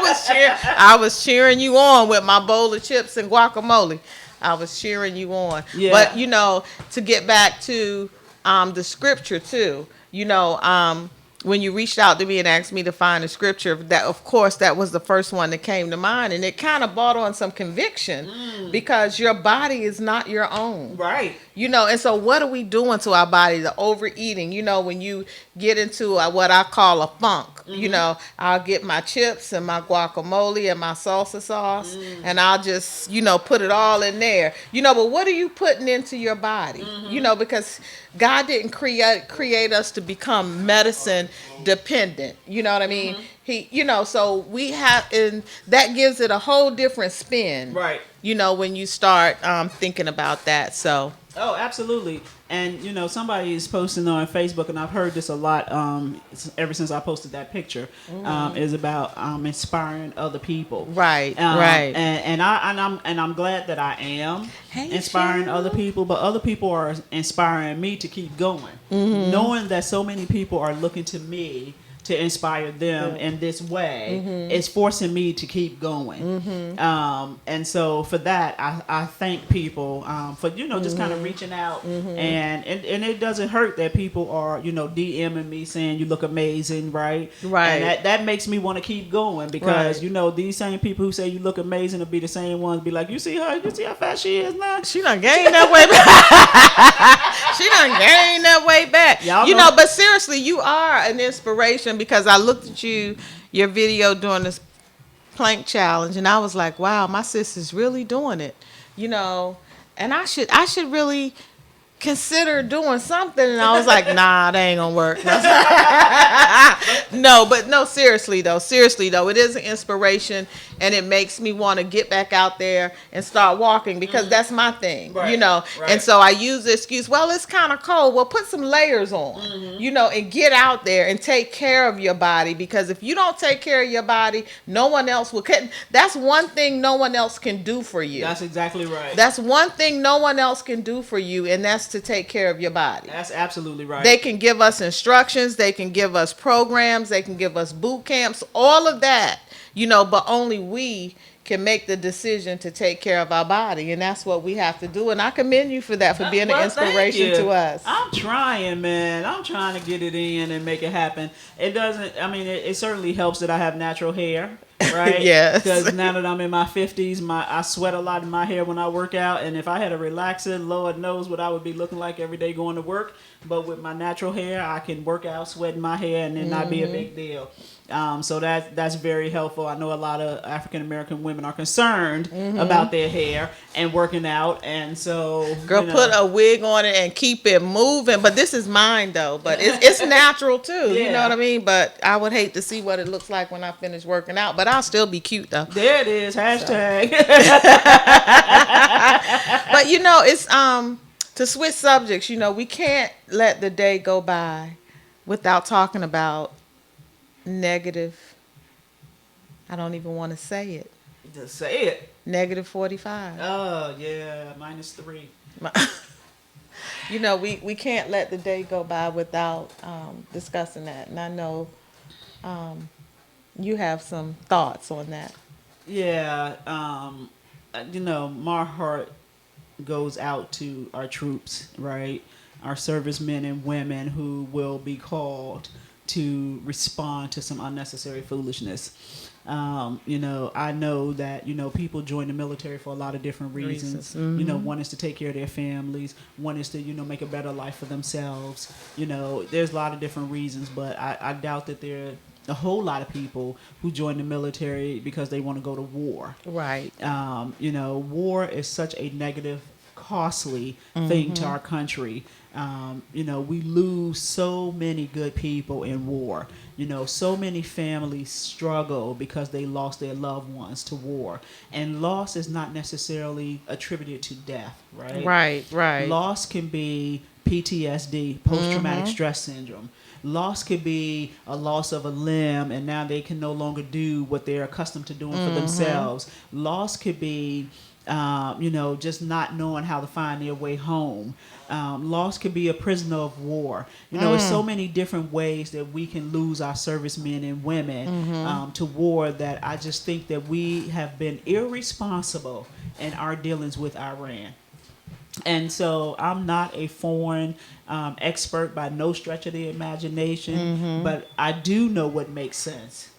I was cheering you on with my bowl of chips and guacamole. I was cheering you on. Yeah. But you know, to get back to the scripture too, you know, when you reached out to me and asked me to find a scripture, that of course that was the first one that came to mind, and it kind of brought on some conviction because your body is not your own. Right. You know, and so what are we doing to our body? The overeating, you know, when you get into what I call a funk, you know, I'll get my chips and my guacamole and my salsa sauce and I'll just, you know, put it all in there. You know, but what are you putting into your body? You know, because God didn't create us to become medicine dependent. You know what I mean? He, you know, so we have, and that gives it a whole different spin. Right. You know, when you start thinking about that. So. Oh, absolutely. And, you know, somebody is posting on Facebook, and I've heard this a lot ever since I posted that picture, is about inspiring other people. Right, right. And I'm glad that I am inspiring other people, but other people are inspiring me to keep going. Knowing that so many people are looking to me to inspire them in this way is forcing me to keep going. And so for that, I thank people for, you know, just kind of reaching out. And it doesn't hurt that people are, you know, DMing me saying you look amazing, right? Right. And that makes me want to keep going because, you know, these same people who say you look amazing will be the same ones be like, you see her? You see how fat she is now? She done gained that way back. She done gained that way back. Y'all you know, but seriously, you are an inspiration because I looked at your video during this plank challenge and I was like, wow, my sis is really doing it, you know, and I should really consider doing something. And I was like, nah, that ain't gonna work. No, seriously though, it is an inspiration. and it makes me want to get back out there and start walking because that's my thing, Right, you know. right. And so I use the excuse, well, it's kind of cold. Well, put some layers on, you know, and get out there and take care of your body, because if you don't take care of your body, no one else will. That's one thing no one else can do for you. That's exactly right. That's one thing no one else can do for you, and that's to take care of your body. That's absolutely right. They can give us instructions, they can give us programs, they can give us boot camps, all of that, you know, but only we can make the decision to take care of our body, and that's what we have to do. And I commend you for that, for being an inspiration to us. I'm trying, man. I'm trying to get it in and make it happen. It doesn't, I mean, it certainly helps that I have natural hair, right? Yes. Because now that I'm in my 50s, I sweat a lot in my hair when I work out, and if I had a relaxer, Lord knows what I would be looking like every day going to work. But with my natural hair, I can work out, sweat in my hair, and it not be a big deal. So that's very helpful. I know a lot of African American women are concerned about their hair and working out, and so Girl, put a wig on it and keep it moving. But this is mine though. But it's natural too. You know what I mean? But I would hate to see what it looks like when I finish working out. But I'll still be cute though. There it is. Hashtag. But you know, it's to switch subjects. You know, we can't let the day go by without talking about negative. I don't even want to say it. Just say it. Negative 45. Oh yeah, -3. You know, we can't let the day go by without discussing that. And I know you have some thoughts on that. Yeah, you know, my heart goes out to our troops, right? Our servicemen and women who will be called to respond to some unnecessary foolishness. You know, I know that, you know, people join the military for a lot of different reasons. You know, one is to take care of their families. One is to, you know, make a better life for themselves. You know, there's a lot of different reasons, but I doubt that there are a whole lot of people who join the military because they want to go to war. Right. You know, war is such a negative, costly thing to our country. You know, we lose so many good people in war. You know, so many families struggle because they lost their loved ones to war. And loss is not necessarily attributed to death, right? Right, right. Loss can be PTSD, post-traumatic stress syndrome. Loss could be a loss of a limb, and now they can no longer do what they're accustomed to doing for themselves. Loss could be, you know, just not knowing how to find their way home. Loss could be a prisoner of war. You know, there's so many different ways that we can lose our servicemen and women to war, that I just think that we have been irresponsible in our dealings with Iran. And so I'm not a foreign expert by no stretch of the imagination, but I do know what makes sense.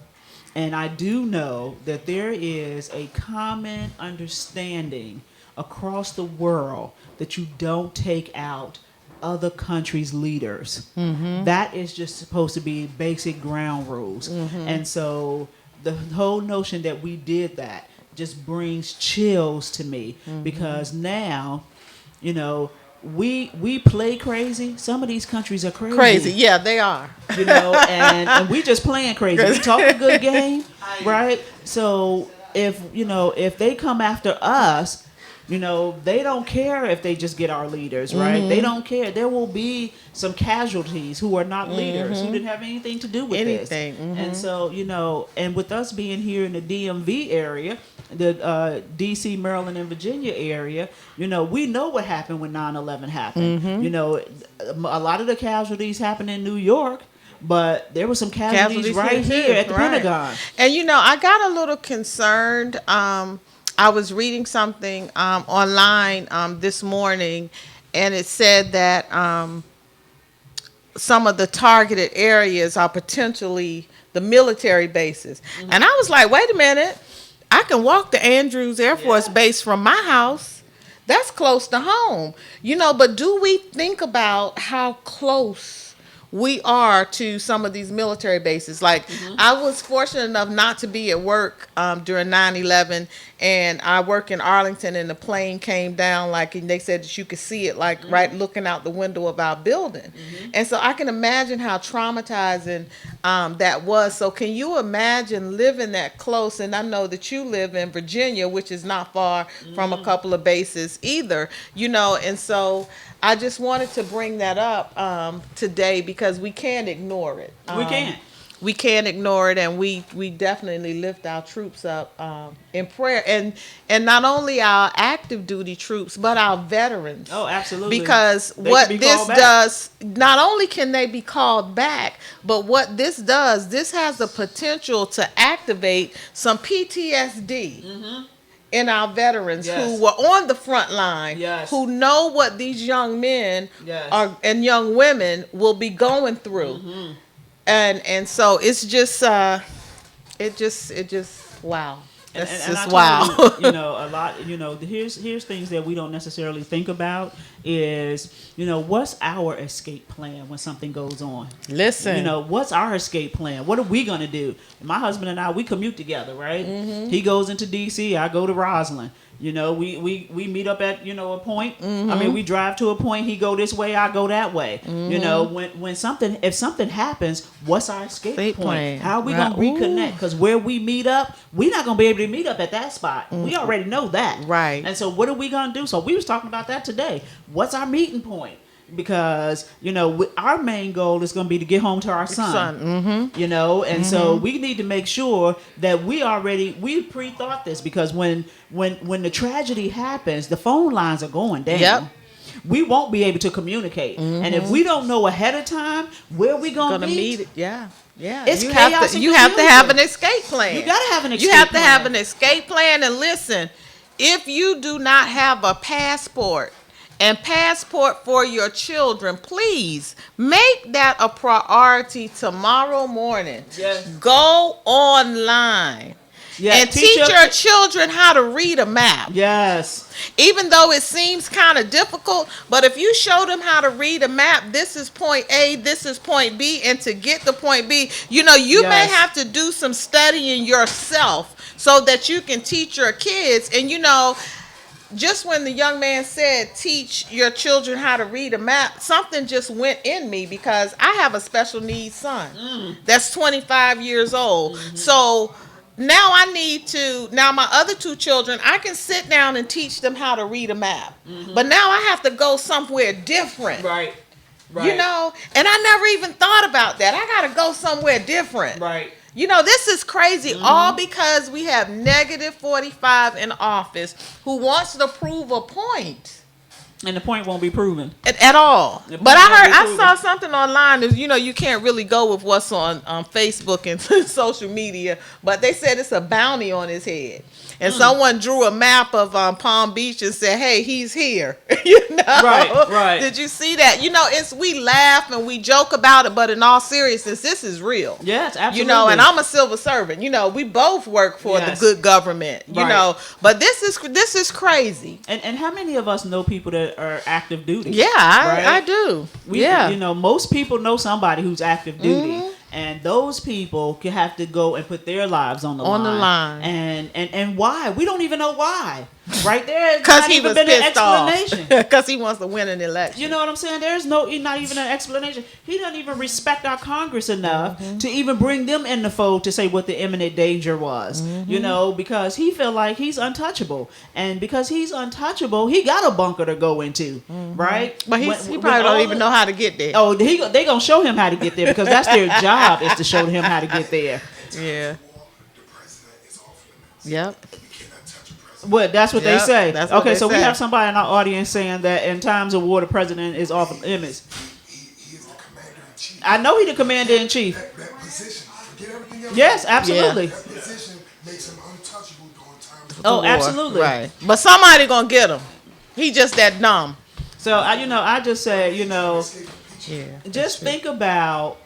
And I do know that there is a common understanding across the world that you don't take out other countries' leaders. That is just supposed to be basic ground rules. And so the whole notion that we did that just brings chills to me, because now, you know, we play crazy. Some of these countries are crazy. Crazy, yeah, they are. You know, and we just playing crazy. We talk a good game, right? So if, you know, if they come after us, you know, they don't care if they just get our leaders, right? They don't care. There will be some casualties who are not leaders, who didn't have anything to do with this. And so, you know, and with us being here in the DMV area, the D.C., Maryland, and Virginia area, you know, we know what happened when 9/11 happened. You know, a lot of the casualties happened in New York, but there were some casualties right here at the Pentagon. And, you know, I got a little concerned. I was reading something online this morning, and it said that some of the targeted areas are potentially the military bases. And I was like, wait a minute. I can walk to Andrews Air Force Base from my house. That's close to home. You know, but do we think about how close we are to some of these military bases. Like, I was fortunate enough not to be at work during 9/11, and I work in Arlington, and the plane came down, like, and they said that you could see it, like, right looking out the window of our building. And so I can imagine how traumatizing that was. So can you imagine living that close? And I know that you live in Virginia, which is not far from a couple of bases either, you know, and so I just wanted to bring that up today because we can't ignore it. We can't. We can't ignore it, and we definitely lift our troops up in prayer, and not only our active duty troops, but our veterans. Oh, absolutely. Because They what can be this called back. does, not only can they be called back, but what this does, this has the potential to activate some PTSD. In our veterans who were on the front line, who know what these young men are and young women will be going through, and so it's just it just wow. That's just wow. You know, a lot. You know, here's things that we don't necessarily think about is, you know, what's our escape plan when something goes on? Listen, you know, what's our escape plan? What are we gonna do? My husband and I, we commute together, right? He goes into D.C., I go to Roslyn. You know, we meet up at, you know, a point. I mean, we drive to a point. He go this way, I go that way. You know, when if something happens, what's our escape point? How are we gonna reconnect? Because where we meet up, we're not gonna be able to meet up at that spot. We already know that, right? And so, what are we gonna do? So we was talking about that today. What's our meeting point? Because, you know, our main goal is going to be to get home to our son. You know, and so we need to make sure that we pre-thought this, because when the tragedy happens, the phone lines are going down. We won't be able to communicate, and if we don't know ahead of time where we gonna meet, it's chaos. You have to have an escape plan. You gotta have an escape. You have to have an escape plan. And listen, if you do not have a passport for your children, please make that a priority tomorrow morning. Go online. And teach your children how to read a map. Even though it seems kind of difficult, but if you show them how to read a map, this is point A, this is point B, and to get to point B, you know, you may have to do some studying yourself so that you can teach your kids. And, you know, just when the young man said, teach your children how to read a map, something just went in me, because I have a special needs son that's 25 years old. So now my other two children, I can sit down and teach them how to read a map. But now I have to go somewhere different. Right. You know, and I never even thought about that. I got to go somewhere different. Right. You know, this is crazy, all because we have negative 45 in office who wants to prove a point. And the point won't be proven. At all. But I saw something online, is, you know, you can't really go with what's on Facebook and social media, but they said it's a bounty on his head. And someone drew a map of Palm Beach and said, hey, he's here. You know? Right. Did you see that? You know, we laugh and we joke about it, but in all seriousness, this is real. Yes, absolutely. You know, and I'm a civil servant. You know, we both work for the good government, you know. But this is crazy. And how many of us know people that are active duty? Yeah, I do. You know, most people know somebody who's active duty. And those people can have to go and put their lives on the line. And why? We don't even know why. Right there, because not he even was been an pissed explanation. Because he wants to win an election. You know what I'm saying? There's not even an explanation. He doesn't even respect our Congress enough to even bring them in the fold to say what the imminent danger was. You know, because he feel like he's untouchable, and because he's untouchable, he got a bunker to go into, right? But he probably don't even know how to get there. Oh, they gonna show him how to get there, because that's their job, is to show him how to get there. Yeah. Yep. Well, that's what they say. Okay, so we we have somebody in our audience saying that in times of war, the president is off limits. He is the commander-in-chief. I know he's the commander-in-chief. That position, forget everything else. Yes, absolutely. That position makes him untouchable during times of Oh, war. absolutely. Right. But somebody gonna get him. He just that dumb. So I just say, just think about,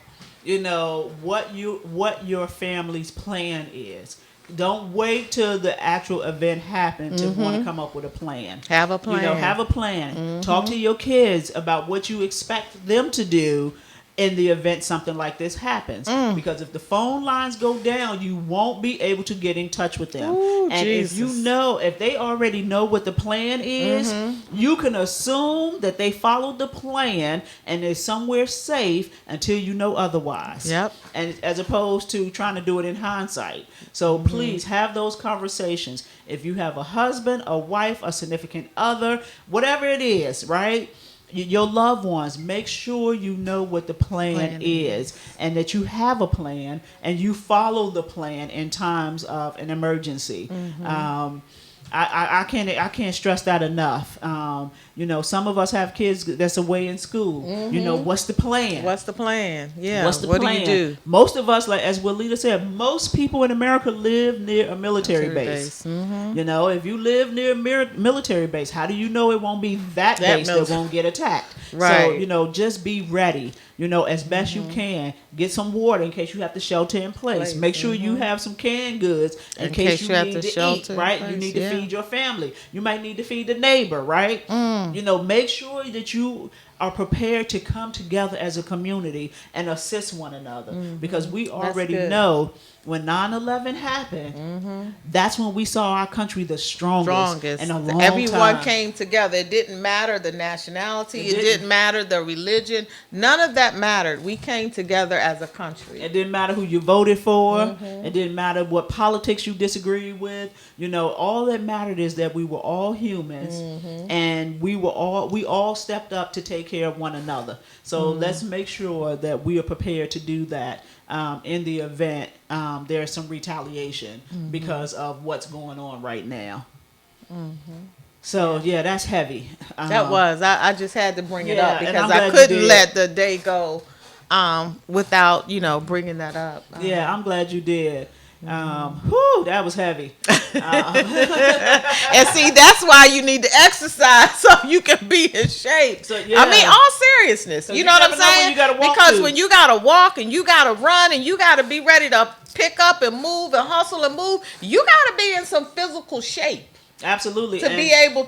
what your family's plan is. Don't wait till the actual event happens to want to come up with a plan. Have a plan. Have a plan. Talk to your kids about what you expect them to do in the event something like this happens. Because if the phone lines go down, you won't be able to get in touch with them. Ooh, and Jesus. if they already know what the plan is, you can assume that they followed the plan and they're somewhere safe until you know otherwise. Yep. And as opposed to trying to do it in hindsight. So please have those conversations. If you have a husband, a wife, a significant other, whatever it is, right? Your loved ones, make sure you know what the plan is and that you have a plan and you follow the plan in times of an emergency. I can't stress that enough. Some of us have kids that's away in school. What's the plan? What's the plan? Yeah. What's the what plan? do you do? Most of us, like as Walida said, most people in America live near a military base. If you live near a military base, how do you know it won't be that base that won't get attacked? Right. So, just be ready, as best you can. Get some water in case you have to shelter in place. Make sure you have some canned goods in case you need to eat, right? You need to feed your family. You might need to feed the neighbor, right? Make sure that you are prepared to come together as a community and assist one another. Because we already know when 9/11 happened, that's when we saw our country the strongest in a long Everyone time. came together. It didn't matter the nationality. It didn't matter the religion. None of that mattered. We came together as a country. It didn't matter who you voted for. It didn't matter what politics you disagreed with. All that mattered is that we were all humans, and we all stepped up to take care of one another. So let's make sure that we are prepared to do that in the event there's some retaliation because of what's going on right now. So that's heavy. That was. I just had to bring it up and because I'm I glad you couldn't did. let the day go without bringing that up. Yeah, I'm glad you did. That was heavy. And see, that's why you need to exercise so you can be in shape. So, I mean, all seriousness. You know what I'm never know when saying? you gotta walk Because to. when you gotta walk and you gotta run and you gotta be ready to pick up and move and hustle and move, you gotta be in some physical shape. Absolutely. To be able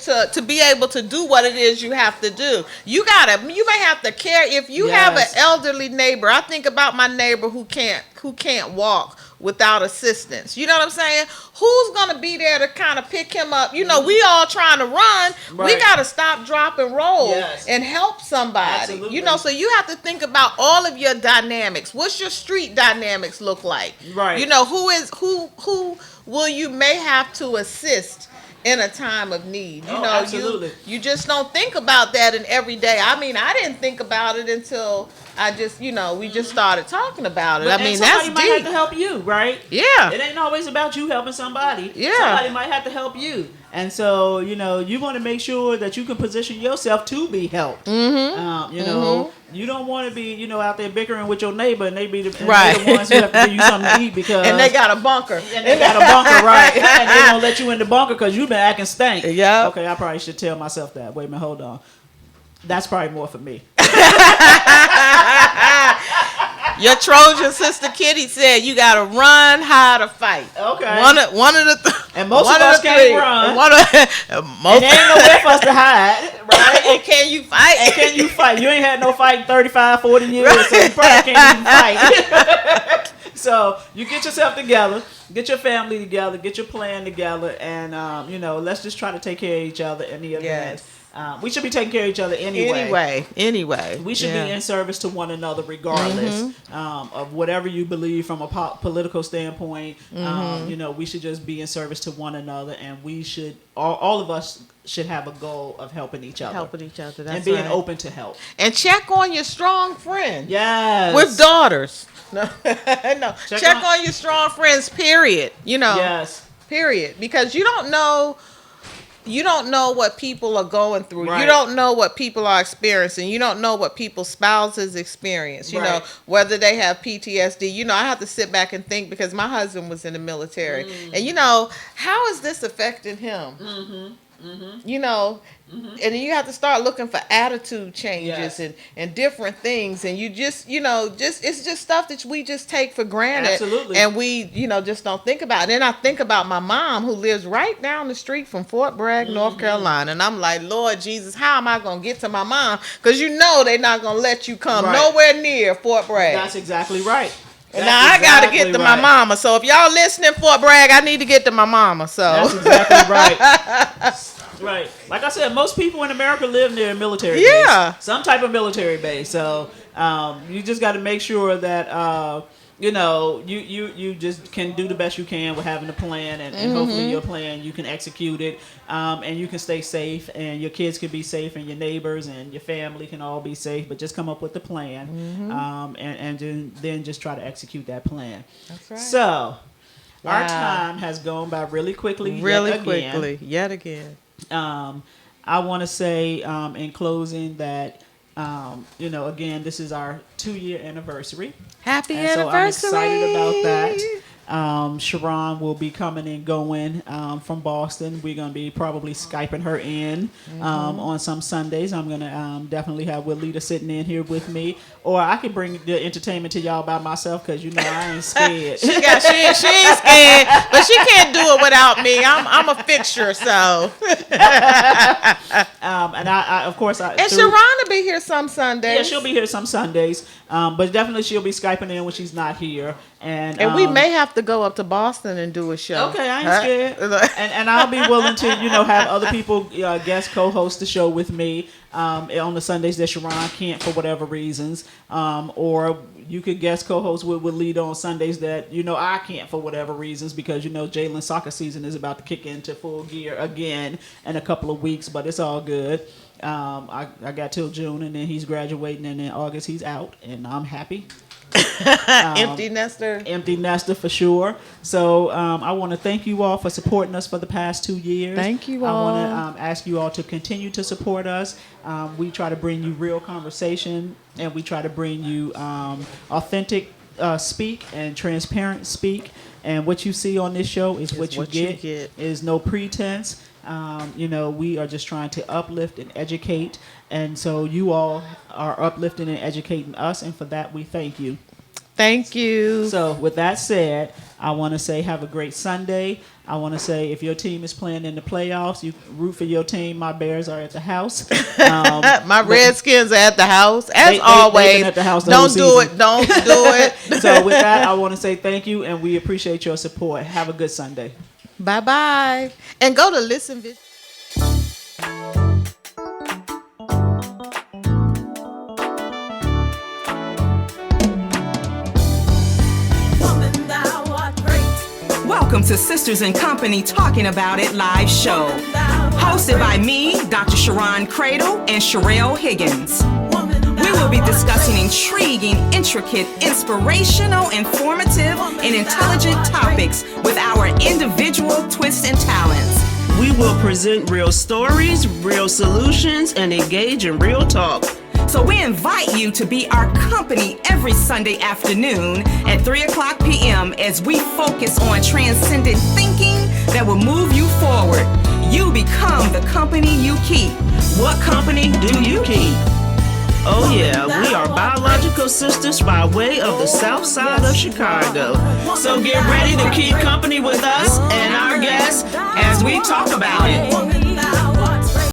to do what it is you have to do. You may have to care if you have an elderly neighbor. I think about my neighbor who can't walk without assistance. You know what I'm saying? Who's gonna be there to kind of pick him up? We all trying to run. Right. We gotta stop, drop, and roll and help somebody. Absolutely. So you have to think about all of your dynamics. What's your street dynamics look like? Right. Who will you may have to assist in a time of need. Absolutely. You just don't think about that in every day. I mean, I didn't think about it until I just, we just started talking about it. But, I mean, somebody that's might deep. have to help you, right? Yeah. It ain't always about you helping somebody. Yeah. Somebody might have to help you. And so, you want to make sure that you can position yourself to be helped. You don't want to be, out there bickering with your neighbor and they be the ones who have to give you something to eat because... And they got a bunker. And they got a bunker, right. And they don't let you in the bunker because you've been acting stank. Yeah. Okay, I probably should tell myself that. Wait a minute, hold on. That's probably more for me. Your Trojan sister Kitty said you gotta run, hide, or fight. Okay. One of the and most of us can't run. And there ain't nowhere for us to hide, right? And can you fight? And can you fight? You ain't had no fight in 35, 40 years, so you probably can't even fight. So you get yourself together, get your family together, get your plan together, and let's just try to take care of each other in the event. Yes. We should be taking care of each other anyway. Anyway. We should be in service to one another regardless of whatever you believe from a political standpoint. We should just be in service to one another, and we should, all of us should have a goal of helping each other. That's and being open to help. And check on your strong friend. Yes. With daughters. No. No. Check on your strong friends, period. Yes. Period. Because you don't know what people are going through. Right. You don't know what people are experiencing. You don't know what people's spouses experience. You know, whether they have PTSD. I have to sit back and think because my husband was in the military. And how is this affecting him? You know, and then you have to start looking for attitude changes and different things. And you just, it's just stuff that we just take for granted. Absolutely. And we, just don't think about it. And I think about my mom who lives right down the street from Fort Bragg, North Carolina. And I'm like, Lord Jesus, how am I going to get to my mom? Because they're not going to let you come nowhere near Fort Bragg. That's exactly right. And now I got to get to my mama. So if y'all listening, Fort Bragg, I need to get to my mama. So that's exactly right. Right. Like I said, most people in America live near a military base. Some type of military base. So you just got to make sure that, you just can do the best you can with having a plan. And hopefully your plan, you can execute it. And you can stay safe. And your kids can be safe. And your neighbors and your family can all be safe. But just come up with the plan. And then just try to execute that plan. That's right. So our time has gone by really quickly. Yet again. I want to say in closing that, again, this is our 2-year anniversary. Happy anniversary. So I'm excited about that. that. Sharon will be coming and going from Boston. We're going to be probably Skyping her in on some Sundays. I'm going to definitely have Willita sitting in here with me. Or I can bring the entertainment to y'all by myself because, I ain't scared. she ain't scared, but she can't do it without me. I'm a fixture, so. And I of course, and Sharon will be here some Sundays. Yeah, she'll be here some Sundays. But definitely she'll be Skyping in when she's not here. And we may have to go up to Boston and do a show. Okay, I ain't scared. and I'll be willing to, have other people guest co-host the show with me on the Sundays that Sharon can't for whatever reasons. Or you could guest co-host with Lita on Sundays that, I can't for whatever reasons because, Jalen's soccer season is about to kick into full gear again in a couple of weeks, but it's all good. I got till June and then he's graduating and in August he's out and I'm happy. Empty nester for sure. So I want to thank you all for supporting us for the past 2 years. Thank you all. I want to ask you all to continue to support us. We try to bring you real conversation and we try to bring you authentic speak and transparent speak. And what you see on this show is what you get. Is no pretense. We are just trying to uplift and educate. And so you all are uplifting and educating us. And for that, we thank you. Thank you. So with that said, I want to say have a great Sunday. I want to say if your team is playing in the playoffs, you root for your team. My Bears are at the house. My Redskins are at the house. As always, they've been at the house the don't whole do season. it. Don't do it. So with that, I want to say thank you, and we appreciate your support. Have a good Sunday. Bye-bye. And go to Listen. Welcome to Sisters in Company Talking About It live show. Hosted by me, Dr. Sharon Cradle, and Sherelle Higgins. We will be discussing intriguing, intricate, inspirational, informative, and intelligent topics with our individual twists and talents. We will present real stories, real solutions, and engage in real talk. So we invite you to be our company every Sunday afternoon at 3:00 p.m. as we focus on transcendent thinking that will move you forward. You become the company you keep. What company do you keep? Oh yeah, we are biological sisters by way of the south side of Chicago. So get ready to keep company with us and our guests as we talk about it.